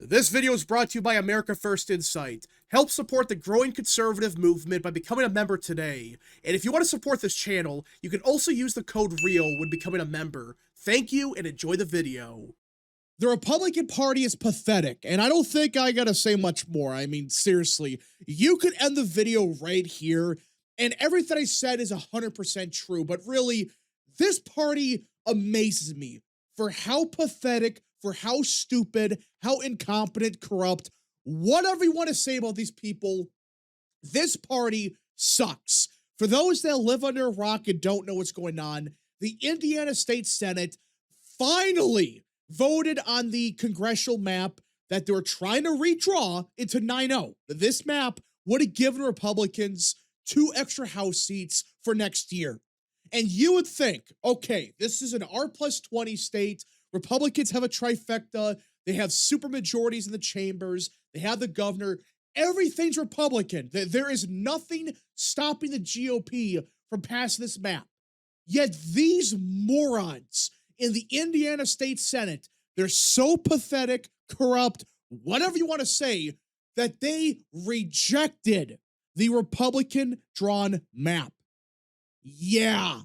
This video is brought to you by America First Insight. Help support the growing conservative movement by becoming a member today. And if you want to support this channel, you can also use the code REAL when becoming a member. Thank you and enjoy the video. The Republican Party is pathetic, and I don't think I gotta say much more. I mean, seriously, you could end the video right here, and everything I said is 100% true, but really, this party amazes me for how pathetic, for how stupid, how incompetent, corrupt, whatever you want to say about these people, this party sucks. For those that live under a rock and don't know what's going on, the Indiana State Senate finally voted on the congressional map that they were trying to redraw into 9-0. This map would have given Republicans 2 extra House seats for next year. And you would think, okay, this is an R+20 state. Republicans have a trifecta. They have supermajorities in the chambers. They have the governor. Everything's Republican. There is nothing stopping the GOP from passing this map. Yet these morons in the Indiana State Senate, they're so pathetic, corrupt, whatever you want to say, that they rejected the Republican-drawn map. Yeah.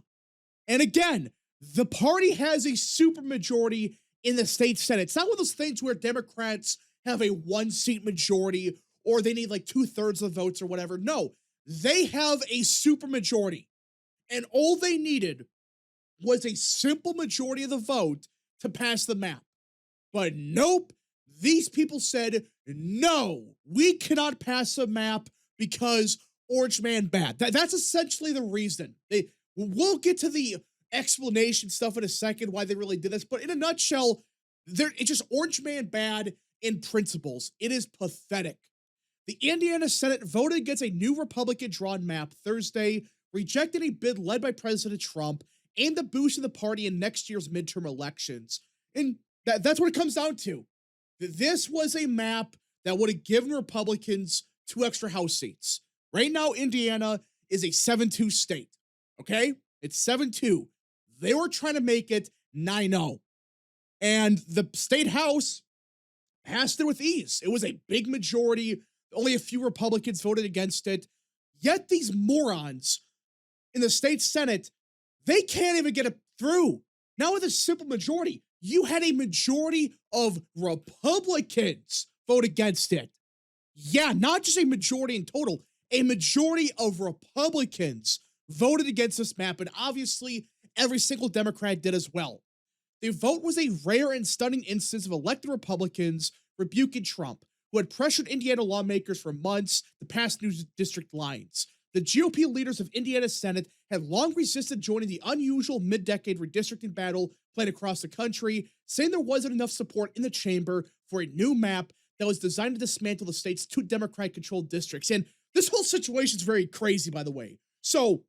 And again, the party has a supermajority in the state Senate. It's not one of those things where Democrats have a 1-seat majority or they need like 2/3 of the votes or whatever. No, they have a supermajority. And all they needed was a simple majority of the vote to pass the map. But nope, these people said, no, we cannot pass the map because Orange Man bad. That's essentially the reason. We'll get to the explanation stuff in a second, why they really did this, but in a nutshell, it's just Orange Man bad in principles. It is pathetic. The Indiana Senate voted against a new Republican-drawn map Thursday, rejected a bid led by President Trump aimed at boosting the party in next year's midterm elections. And that's what it comes down to. This was a map that would have given Republicans 2 extra House seats. Right now, Indiana is a 7-2 state, okay? It's 7-2. They were trying to make it 9-0. And the state House passed it with ease. It was a big majority. Only a few Republicans voted against it. Yet these morons in the state Senate, they can't even get it through. Now with a simple majority, you had a majority of Republicans vote against it. Yeah, not just a majority in total, a majority of Republicans voted against this map, and obviously every single Democrat did as well. The vote was a rare and stunning instance of elected Republicans rebuking Trump, who had pressured Indiana lawmakers for months to pass new district lines. The GOP leaders of Indiana's Senate had long resisted joining the unusual mid-decade redistricting battle played across the country, saying there wasn't enough support in the chamber for a new map that was designed to dismantle the state's 2 Democrat-controlled districts. And this whole situation is very crazy, by the way. So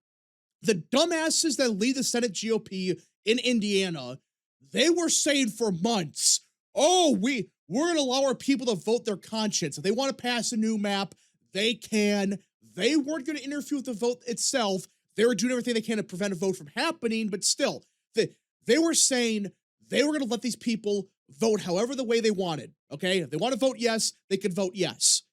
the dumbasses that lead the Senate GOP in Indiana, they were saying for months, oh, we're going to allow our people to vote their conscience. If they want to pass a new map, they can. They weren't going to interfere with the vote itself. They were doing everything they can to prevent a vote from happening, but still, they were saying they were going to let these people vote however the way they wanted, okay? If they want to vote yes, they could vote yes.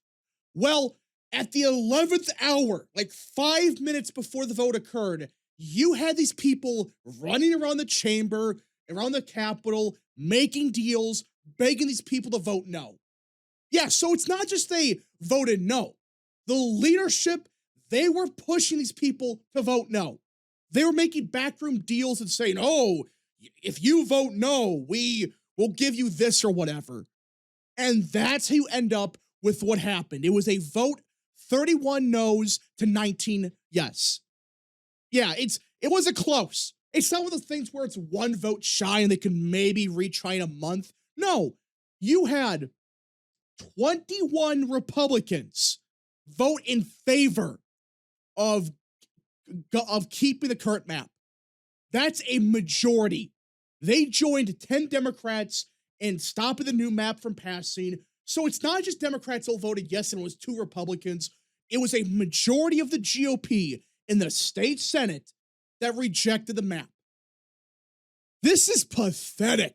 Well, at the 11th hour, like 5 minutes before the vote occurred, you had these people running around the chamber, around the Capitol, making deals, begging these people to vote no. Yeah, so it's not just they voted no. The leadership, they were pushing these people to vote no. They were making backroom deals and saying, oh, if you vote no, we will give you this or whatever. And that's how you end up with what happened. It was a vote 31 no's to 19 yes. Yeah, it wasn't close. It's not one of those things where it's 1 vote shy and they can maybe retry in a month. No, you had 21 Republicans vote in favor of keeping the current map. That's a majority. They joined 10 Democrats in stopping the new map from passing. So it's not just Democrats all voted yes and it was 2 Republicans. It was a majority of the GOP in the state Senate that rejected the map. This is pathetic.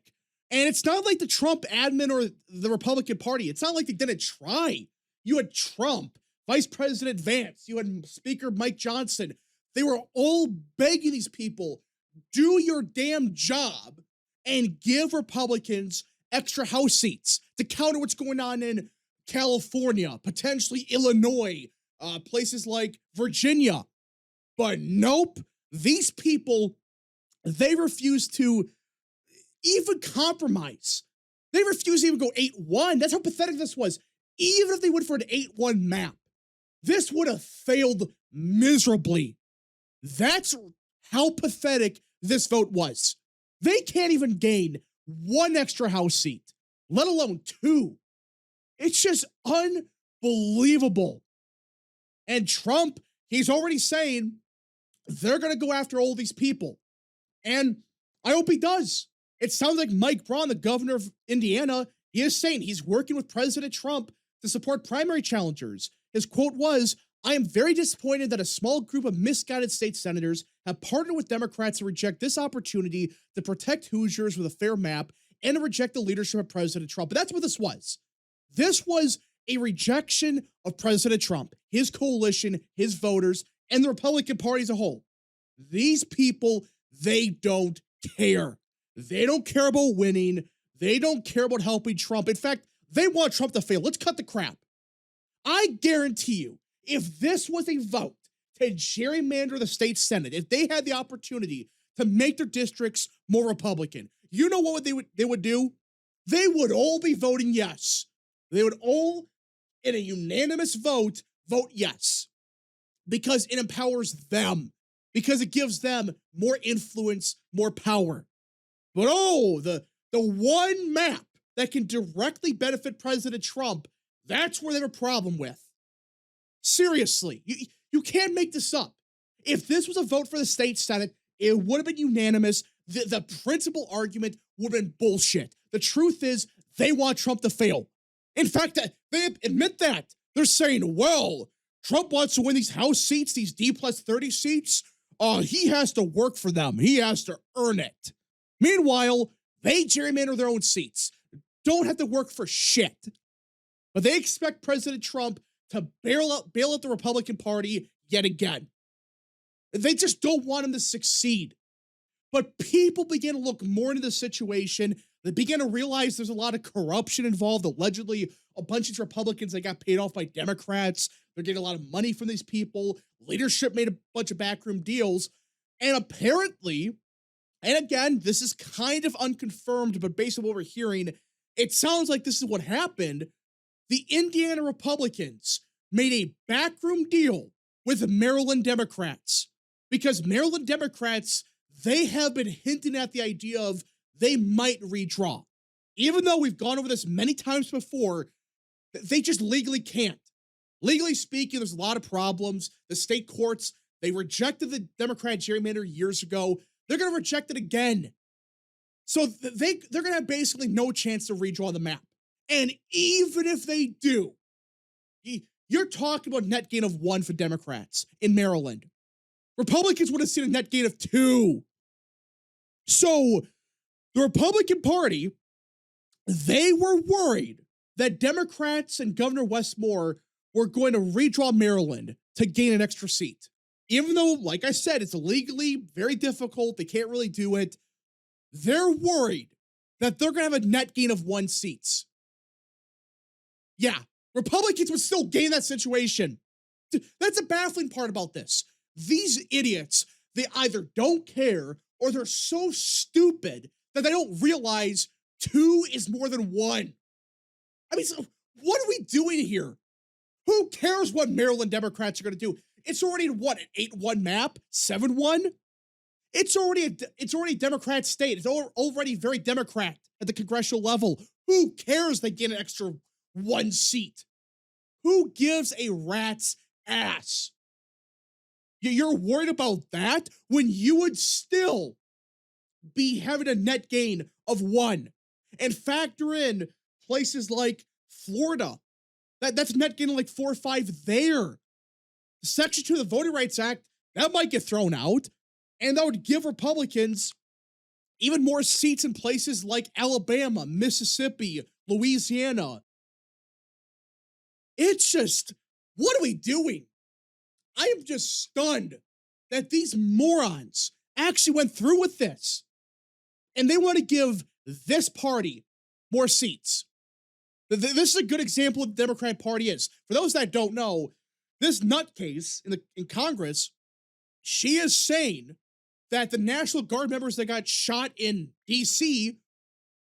And it's not like the Trump admin or the Republican Party. It's not like they didn't try. You had Trump, Vice President Vance, you had Speaker Mike Johnson. They were all begging these people, do your damn job and give Republicans extra House seats to counter what's going on in California, potentially Illinois, places like Virginia. But nope, these people, they refuse to even compromise. They refuse to even go 8-1. That's how pathetic this was. Even if they went for an 8-1 map, this would have failed miserably. That's how pathetic this vote was. They can't even gain one extra House seat, let alone two. It's just unbelievable. And Trump, he's already saying they're going to go after all these people. And I hope he does. It sounds like Mike Braun, the governor of Indiana, he is saying he's working with President Trump to support primary challengers. His quote was, "I am very disappointed that a small group of misguided state senators have partnered with Democrats to reject this opportunity to protect Hoosiers with a fair map and to reject the leadership of President Trump." But that's what this was. This was a rejection of President Trump, his coalition, his voters, and the Republican Party as a whole. These people, they don't care. They don't care about winning. They don't care about helping Trump. In fact, they want Trump to fail. Let's cut the crap. I guarantee you, if this was a vote to gerrymander the state Senate, if they had the opportunity to make their districts more Republican, you know what they would do? They would all be voting yes. They would all, in a unanimous vote yes. Because it empowers them. Because it gives them more influence, more power. But the one map that can directly benefit President Trump, that's where they have a problem with. Seriously, you can't make this up. If this was a vote for the state Senate, it would have been unanimous. The principal argument would have been bullshit. The truth is, they want Trump to fail. In fact, they admit that. They're saying, well, Trump wants to win these House seats, these D+30 seats. He has to work for them. He has to earn it. Meanwhile, they gerrymander their own seats. Don't have to work for shit. But they expect President Trump to bail out the Republican Party yet again. They just don't want him to succeed. But people begin to look more into the situation. They begin to realize there's a lot of corruption involved. Allegedly, a bunch of Republicans that got paid off by Democrats. They're getting a lot of money from these people. Leadership made a bunch of backroom deals. And apparently, and again, this is kind of unconfirmed, but based on what we're hearing, it sounds like this is what happened. The Indiana Republicans made a backroom deal with Maryland Democrats because Maryland Democrats, they have been hinting at the idea of they might redraw. Even though we've gone over this many times before, they just legally can't. Legally speaking, there's a lot of problems. The state courts, they rejected the Democrat gerrymander years ago. They're going to reject it again. So they're going to have basically no chance to redraw the map. And even if they do, you're talking about net gain of 1 for Democrats in Maryland. Republicans would have seen a net gain of 2. So the Republican Party, they were worried that Democrats and Governor Wes Moore were going to redraw Maryland to gain an extra seat. Even though, like I said, it's legally very difficult, they can't really do it. They're worried that they're going to have a net gain of 1 seat. Yeah, Republicans would still gain that situation. That's the baffling part about this. These idiots, they either don't care or they're so stupid that they don't realize 2 is more than 1. I mean, so what are we doing here? Who cares what Maryland Democrats are going to do? It's already what, an 8-1 map? 7-1? It's already a Democrat state. It's already very Democrat at the congressional level. Who cares they get an extra 1 seat? Who gives a rat's ass? You're worried about that when you would still be having a net gain of 1 and factor in places like Florida. That's net gain of like 4 or 5 there. Section 2 of the Voting Rights Act, that might get thrown out, and that would give Republicans even more seats in places like Alabama, Mississippi, Louisiana. It's just, what are we doing? I am just stunned that these morons actually went through with this. And they want to give this party more seats. This is a good example of what the Democrat Party is. For those that don't know, this nutcase in Congress, she is saying that the National Guard members that got shot in DC,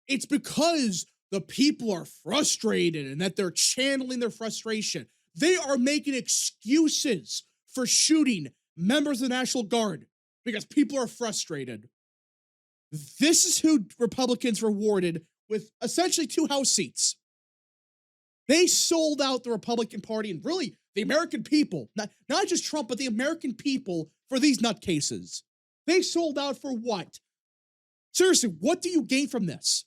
it's because the people are frustrated and that they're channeling their frustration. They are making excuses for shooting members of the National Guard because people are frustrated. This is who Republicans rewarded with essentially 2 House seats. They sold out the Republican Party and really the American people, not just Trump, but the American people for these nutcases. They sold out for what? Seriously, what do you gain from this?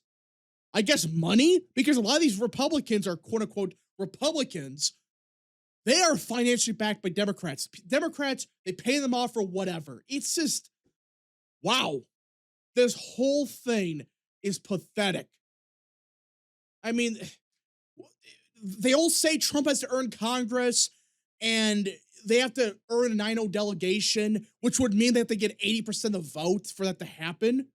I guess money? Because a lot of these Republicans are quote unquote Republicans. They are financially backed by Democrats. Democrats, they pay them off for whatever. It's just, wow. This whole thing is pathetic. I mean, they all say Trump has to earn Congress and they have to earn a 9-0 delegation, which would mean they have to get 80% of the votes for that to happen.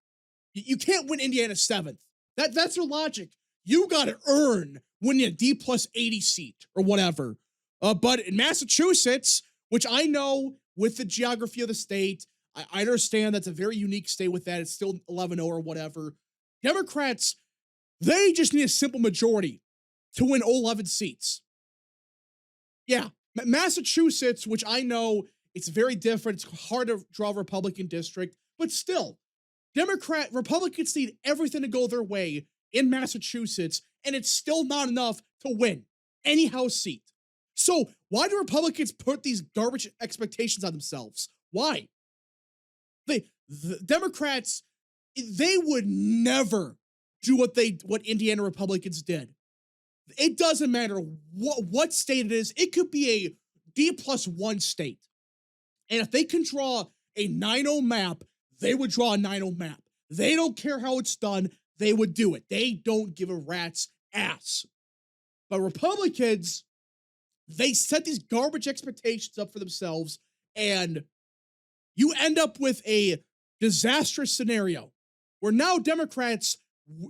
You can't win Indiana 7th. That's their logic. You got to earn winning a D plus 80 seat or whatever. But in Massachusetts, which I know with the geography of the state, I understand that's a very unique state with that. It's still 11-0 or whatever. Democrats, they just need a simple majority to win all 11 seats. Yeah, Massachusetts, which I know it's very different. It's hard to draw a Republican district, but still, Republicans need everything to go their way in Massachusetts, and it's still not enough to win any House seat. So why do Republicans put these garbage expectations on themselves? Why? The Democrats, they would never do what Indiana Republicans did. It doesn't matter what state it is. It could be a D+1 state. And if they can draw a 9-0 map, they would draw a 9-0 map. They don't care how it's done. They would do it. They don't give a rat's ass. But Republicans, they set these garbage expectations up for themselves, and you end up with a disastrous scenario where now Democrats,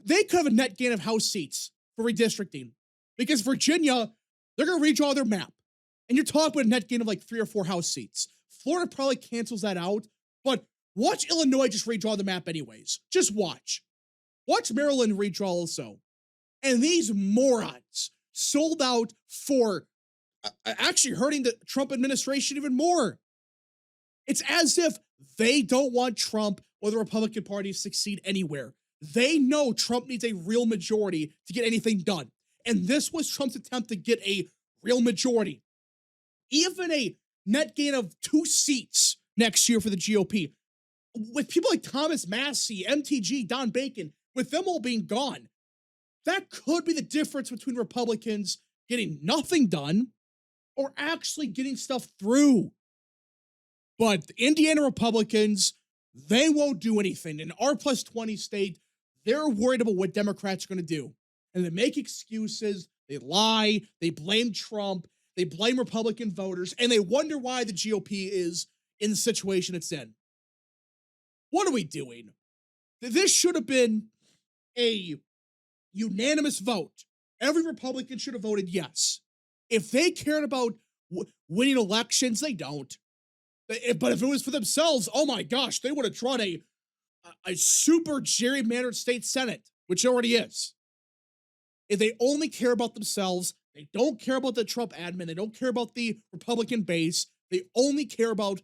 they could have a net gain of House seats for redistricting because Virginia, they're going to redraw their map. And you're talking about a net gain of like 3 or 4 House seats. Florida probably cancels that out, but watch Illinois just redraw the map anyways. Just watch. Watch Maryland redraw also. And these morons sold out for actually hurting the Trump administration even more. It's as if they don't want Trump or the Republican Party to succeed anywhere. They know Trump needs a real majority to get anything done. And this was Trump's attempt to get a real majority. Even a net gain of 2 seats next year for the GOP. With people like Thomas Massie, MTG, Don Bacon, with them all being gone, that could be the difference between Republicans getting nothing done or actually getting stuff through. But the Indiana Republicans, they won't do anything. In R+20 state, they're worried about what Democrats are going to do. And they make excuses, they lie, they blame Trump, they blame Republican voters, and they wonder why the GOP is in the situation it's in. What are we doing? This should have been a unanimous vote. Every Republican should have voted yes. If they cared about winning elections, they don't. But if it was for themselves, oh my gosh, they would have drawn a super gerrymandered state Senate, which already is. If they only care about themselves, they don't care about the Trump admin, they don't care about the Republican base, they only care about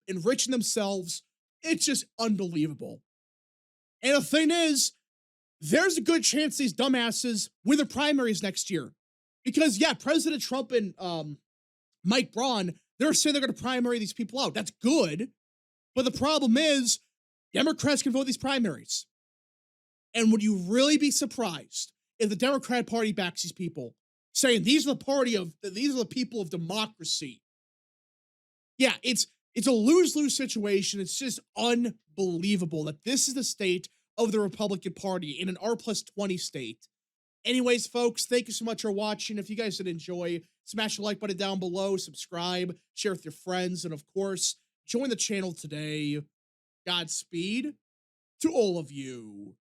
enriching themselves. It's just unbelievable. And the thing is, there's a good chance these dumbasses win the primaries next year. Because, yeah, President Trump and Mike Braun, they're saying they're going to primary these people out. That's good. But the problem is, Democrats can vote these primaries. And would you really be surprised if the Democrat Party backs these people, saying these are the people of democracy? Yeah, it's a lose-lose situation. It's just unbelievable that this is the state of the Republican Party in an R plus 20 state. Anyways, folks, thank you so much for watching. If you guys did enjoy, smash the like button down below, subscribe, share with your friends, and of course, join the channel today. Godspeed to all of you.